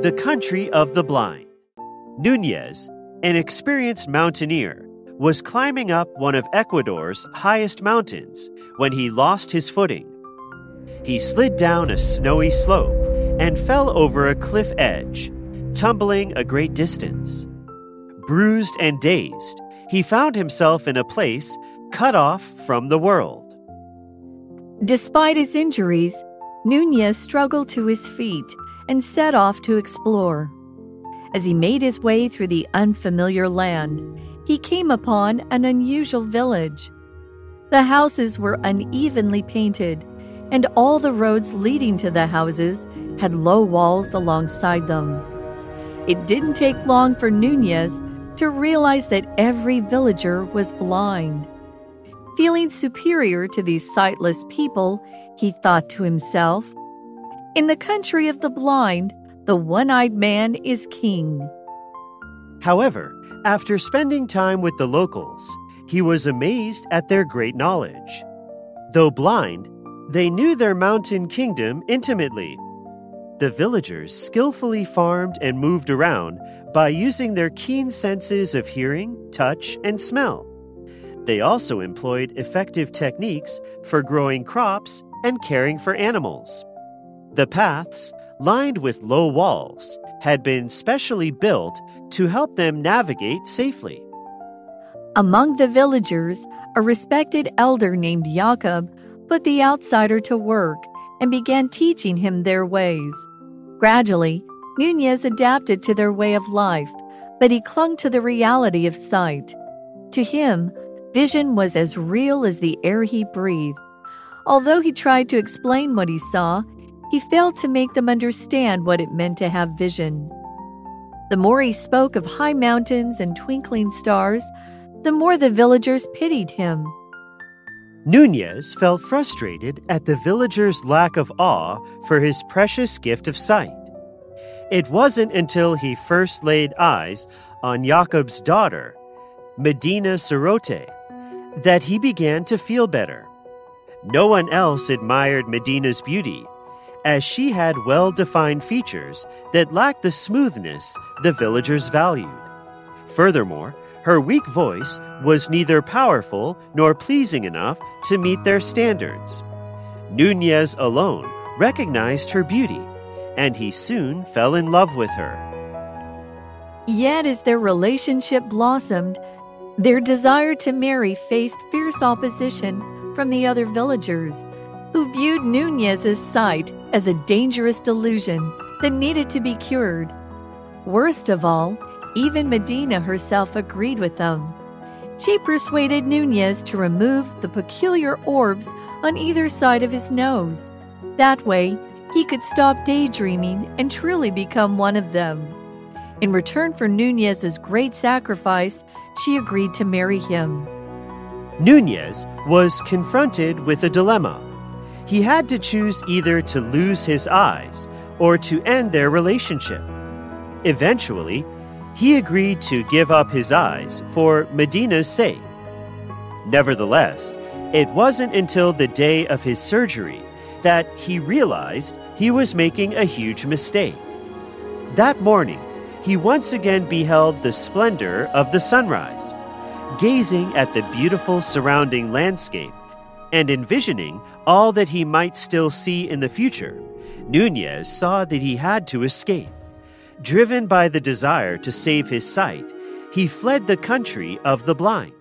The Country of the Blind. Núñez, an experienced mountaineer, was climbing up one of Ecuador's highest mountains when he lost his footing. He slid down a snowy slope and fell over a cliff edge, tumbling a great distance. Bruised and dazed, he found himself in a place cut off from the world. Despite his injuries, Núñez struggled to his feet and set off to explore. As he made his way through the unfamiliar land, he came upon an unusual village. The houses were unevenly painted, and all the roads leading to the houses had low walls alongside them. It didn't take long for Núñez to realize that every villager was blind. Feeling superior to these sightless people, he thought to himself, "In the country of the blind, the one-eyed man is king." However, after spending time with the locals, he was amazed at their great knowledge. Though blind, they knew their mountain kingdom intimately. The villagers skillfully farmed and moved around by using their keen senses of hearing, touch, and smell. They also employed effective techniques for growing crops and caring for animals. The paths, lined with low walls, had been specially built to help them navigate safely. Among the villagers, a respected elder named Jacob put the outsider to work and began teaching him their ways. Gradually, Núñez adapted to their way of life, but he clung to the reality of sight. To him, vision was as real as the air he breathed. Although he tried to explain what he saw, he failed to make them understand what it meant to have vision. The more he spoke of high mountains and twinkling stars, the more the villagers pitied him. Núñez felt frustrated at the villagers' lack of awe for his precious gift of sight. It wasn't until he first laid eyes on Jacob's daughter, Medina Cerote, that he began to feel better. No one else admired Medina's beauty, as she had well-defined features that lacked the smoothness the villagers valued. Furthermore, her weak voice was neither powerful nor pleasing enough to meet their standards. Núñez alone recognized her beauty, and he soon fell in love with her. Yet as their relationship blossomed, their desire to marry faced fierce opposition from the other villagers, who viewed Núñez's sight as a dangerous delusion that needed to be cured. Worst of all, even Medina herself agreed with them. She persuaded Núñez to remove the peculiar orbs on either side of his nose. That way, he could stop daydreaming and truly become one of them. In return for Núñez's great sacrifice, she agreed to marry him. Núñez was confronted with a dilemma. He had to choose either to lose his eyes or to end their relationship. Eventually, he agreed to give up his eyes for Medina's sake. Nevertheless, it wasn't until the day of his surgery that he realized he was making a huge mistake. That morning, he once again beheld the splendor of the sunrise. Gazing at the beautiful surrounding landscape and envisioning all that he might still see in the future, Núñez saw that he had to escape. Driven by the desire to save his sight, he fled the country of the blind.